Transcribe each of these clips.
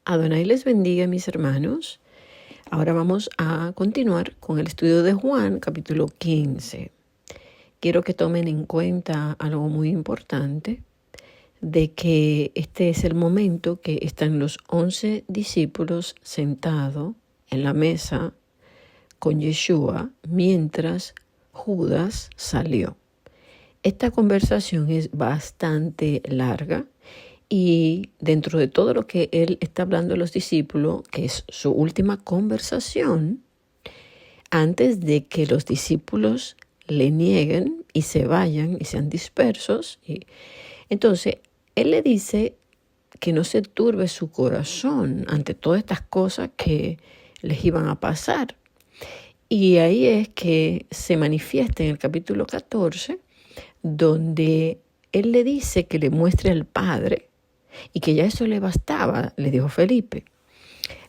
Adonai les bendiga, mis hermanos. Ahora vamos a continuar con el estudio de Juan, capítulo 15. Quiero que tomen en cuenta algo muy importante, de que este es el momento que están los 11 discípulos sentados en la mesa con Yeshua mientras Judas salió. Esta conversación es bastante larga y dentro de todo lo que él está hablando a los discípulos, que es su última conversación, antes de que los discípulos le nieguen y se vayan y sean dispersos. Entonces, él le dice que no se turbe su corazón ante todas estas cosas que les iban a pasar. Y ahí es que se manifiesta en el capítulo 14, donde él le dice que le muestre al Padre y que ya eso le bastaba, le dijo Felipe.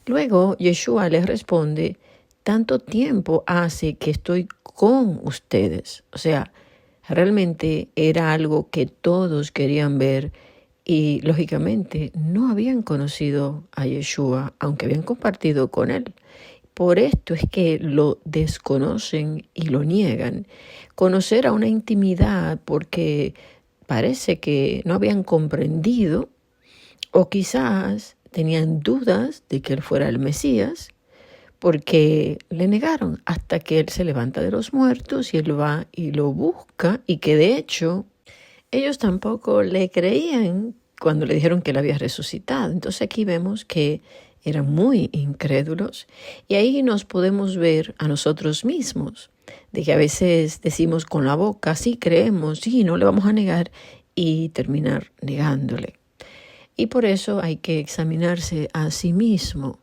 Luego Yeshua les responde: tanto tiempo hace que estoy con ustedes. O sea, realmente era algo que todos querían ver y lógicamente no habían conocido a Yeshua, aunque habían compartido con él. Por esto es que lo desconocen y lo niegan. Conocer a una intimidad porque parece que no habían comprendido o quizás tenían dudas de que él fuera el Mesías, porque le negaron hasta que él se levanta de los muertos y él va y lo busca, y que de hecho ellos tampoco le creían cuando le dijeron que él había resucitado. Entonces aquí vemos que eran muy incrédulos y ahí nos podemos ver a nosotros mismos, de que a veces decimos con la boca, sí creemos, sí, no le vamos a negar, y terminar negándole. Y por eso hay que examinarse a sí mismo.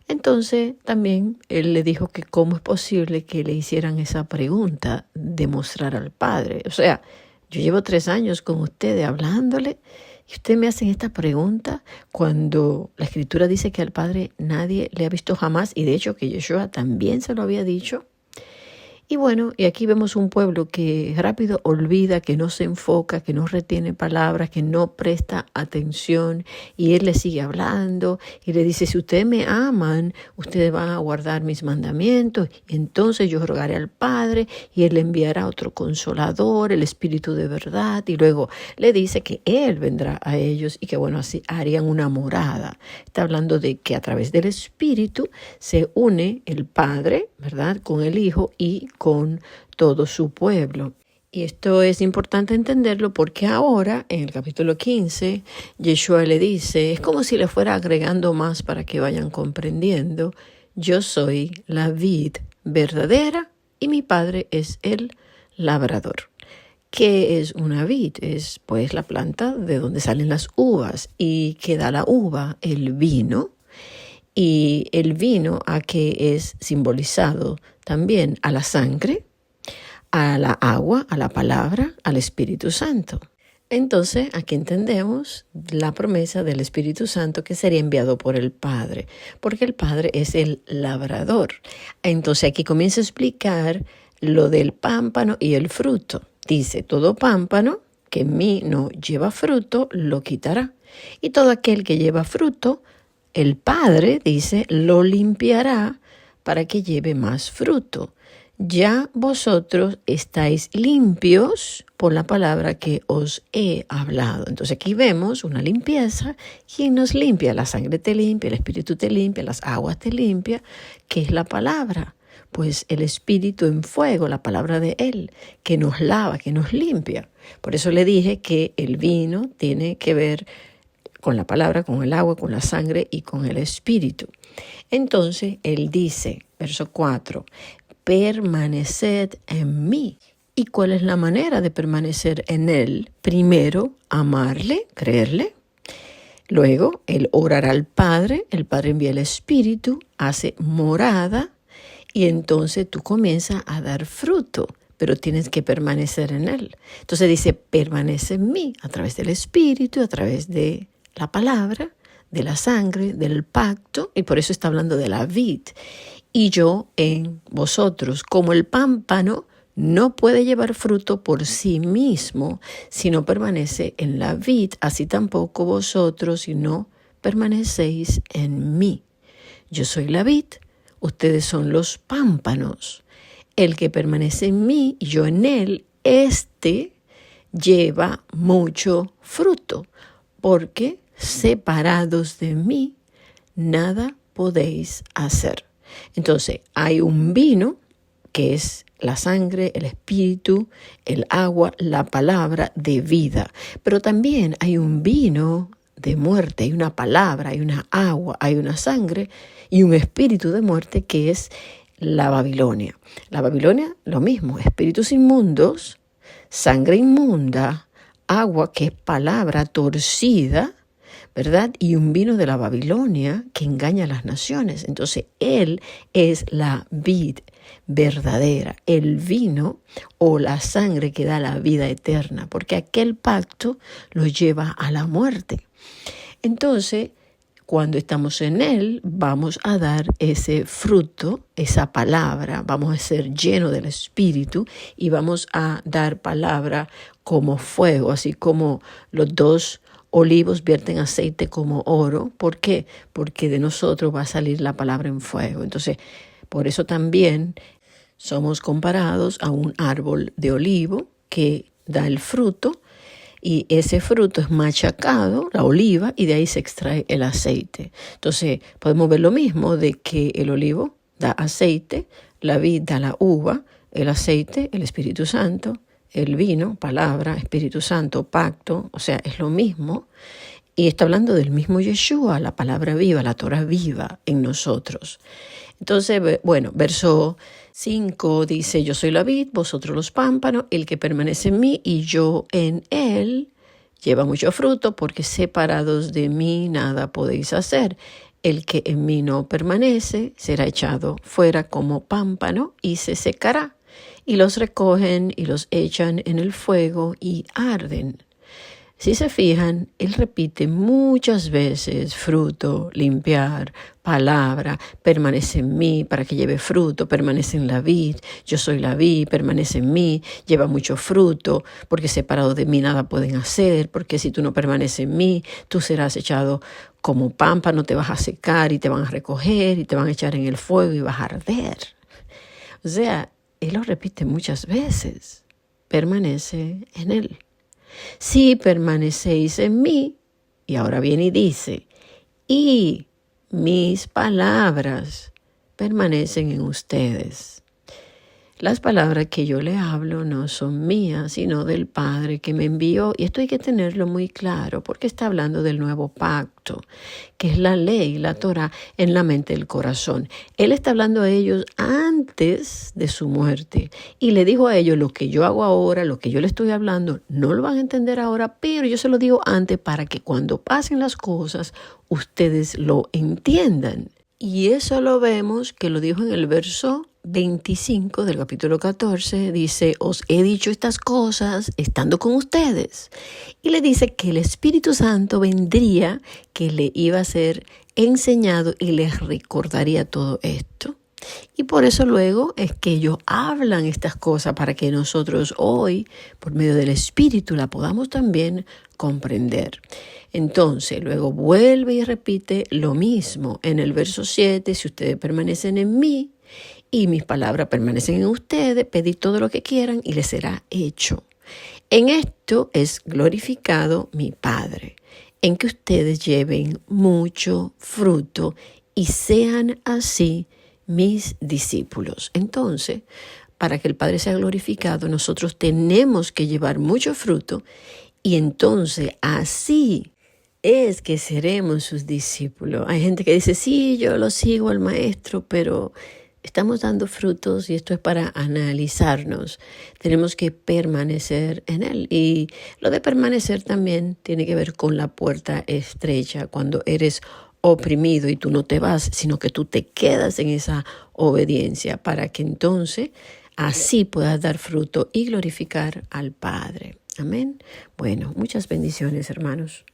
Entonces también él le dijo que cómo es posible que le hicieran esa pregunta de mostrar al Padre. O sea, yo llevo 3 años con ustedes hablándole y ustedes me hacen esta pregunta cuando la Escritura dice que al Padre nadie le ha visto jamás, y de hecho que Yeshua también se lo había dicho. Y bueno, y aquí vemos un pueblo que rápido olvida, que no se enfoca, que no retiene palabras, que no presta atención, y él le sigue hablando y le dice: si ustedes me aman, ustedes van a guardar mis mandamientos, y entonces yo rogaré al Padre y él le enviará otro consolador, el Espíritu de verdad. Y luego le dice que él vendrá a ellos y que bueno, así harían una morada. Está hablando de que a través del Espíritu se une el Padre, ¿verdad?, con el Hijo y con todo su pueblo. Y esto es importante entenderlo porque ahora, en el capítulo 15, Yeshua le dice, es como si le fuera agregando más para que vayan comprendiendo: yo soy la vid verdadera y mi Padre es el labrador. ¿Qué es una vid? Es pues la planta de donde salen las uvas. ¿Y qué da la uva? El vino. Y el vino, ¿a qué es simbolizado? También a la sangre, a la agua, a la palabra, al Espíritu Santo. Entonces, aquí entendemos la promesa del Espíritu Santo que sería enviado por el Padre, porque el Padre es el labrador. Entonces, aquí comienza a explicar lo del pámpano y el fruto. Dice: todo pámpano que en mí no lleva fruto, lo quitará. Y todo aquel que lleva fruto, el Padre, dice, lo limpiará para que lleve más fruto. Ya vosotros estáis limpios por la palabra que os he hablado. Entonces aquí vemos una limpieza. ¿Quién nos limpia? La sangre te limpia, el Espíritu te limpia, las aguas te limpia. ¿Qué es la palabra? Pues el Espíritu en fuego, la palabra de Él, que nos lava, que nos limpia. Por eso le dije que el vino tiene que ver con la palabra, con el agua, con la sangre y con el Espíritu. Entonces, él dice, verso 4, permaneced en mí. ¿Y cuál es la manera de permanecer en él? Primero, amarle, creerle. Luego, él orará al Padre, el Padre envía el Espíritu, hace morada, y entonces tú comienzas a dar fruto, pero tienes que permanecer en él. Entonces dice, permanece en mí, a través del Espíritu, a través de la palabra, de la sangre, del pacto, y por eso está hablando de la vid. Y yo en vosotros, como el pámpano no puede llevar fruto por sí mismo si no permanece en la vid, así tampoco vosotros si no permanecéis en mí. Yo soy la vid, ustedes son los pámpanos. El que permanece en mí y yo en él, éste lleva mucho fruto, porque separados de mí, nada podéis hacer. Entonces, hay un vino que es la sangre, el espíritu, el agua, la palabra de vida. Pero también hay un vino de muerte, hay una palabra, hay una agua, hay una sangre y un espíritu de muerte que es la Babilonia. La Babilonia, lo mismo, espíritus inmundos, sangre inmunda, agua que es palabra torcida, ¿verdad? Y un vino de la Babilonia que engaña a las naciones. Entonces, Él es la vid verdadera, el vino o la sangre que da la vida eterna, porque aquel pacto lo lleva a la muerte. Entonces, cuando estamos en Él, vamos a dar ese fruto, esa palabra, vamos a ser llenos del Espíritu y vamos a dar palabra como fuego, así como los dos olivos vierten aceite como oro. ¿Por qué? Porque de nosotros va a salir la palabra en fuego. Entonces, por eso también somos comparados a un árbol de olivo que da el fruto y ese fruto es machacado, la oliva, y de ahí se extrae el aceite. Entonces, podemos ver lo mismo de que el olivo da aceite, la vid da la uva, el aceite, el Espíritu Santo, el vino, palabra, Espíritu Santo, pacto, o sea, es lo mismo. Y está hablando del mismo Yeshua, la palabra viva, la Torah viva en nosotros. Entonces, bueno, verso 5 dice, yo soy la vid, vosotros los pámpanos, el que permanece en mí y yo en él, lleva mucho fruto, porque separados de mí nada podéis hacer. El que en mí no permanece será echado fuera como pámpano y se secará. Y los recogen y los echan en el fuego y arden. Si se fijan, él repite muchas veces fruto, limpiar, palabra, permanece en mí para que lleve fruto, permanece en la vid, yo soy la vid, permanece en mí, lleva mucho fruto, porque separado de mí nada pueden hacer, porque si tú no permaneces en mí, tú serás echado como pámpano, te vas a secar y te van a recoger y te van a echar en el fuego y vas a arder. O sea, él lo repite muchas veces, permanece en él. Si permanecéis en mí, y ahora viene y dice, y mis palabras permanecen en ustedes. Las palabras que yo le hablo no son mías, sino del Padre que me envió. Y esto hay que tenerlo muy claro, porque está hablando del nuevo pacto, que es la ley, la Torah, en la mente del corazón. Él está hablando a ellos antes de su muerte. Y le dijo a ellos, lo que yo hago ahora, lo que yo le estoy hablando, no lo van a entender ahora, pero yo se lo digo antes para que cuando pasen las cosas, ustedes lo entiendan. Y eso lo vemos que lo dijo en el verso 25 del capítulo 14, dice, os he dicho estas cosas estando con ustedes. Y le dice que el Espíritu Santo vendría, que le iba a ser enseñado y les recordaría todo esto. Y por eso luego es que ellos hablan estas cosas para que nosotros hoy, por medio del Espíritu, la podamos también comprender. Entonces, luego vuelve y repite lo mismo en el verso 7, si ustedes permanecen en mí y mis palabras permanecen en ustedes, pedid todo lo que quieran y les será hecho. En esto es glorificado mi Padre, en que ustedes lleven mucho fruto y sean así mis discípulos. Entonces, para que el Padre sea glorificado, nosotros tenemos que llevar mucho fruto y entonces así es que seremos sus discípulos. Hay gente que dice, sí, yo lo sigo al maestro, pero estamos dando frutos y esto es para analizarnos. Tenemos que permanecer en él. Y lo de permanecer también tiene que ver con la puerta estrecha, cuando eres oprimido y tú no te vas, sino que tú te quedas en esa obediencia para que entonces así puedas dar fruto y glorificar al Padre. Amén. Bueno, muchas bendiciones, hermanos.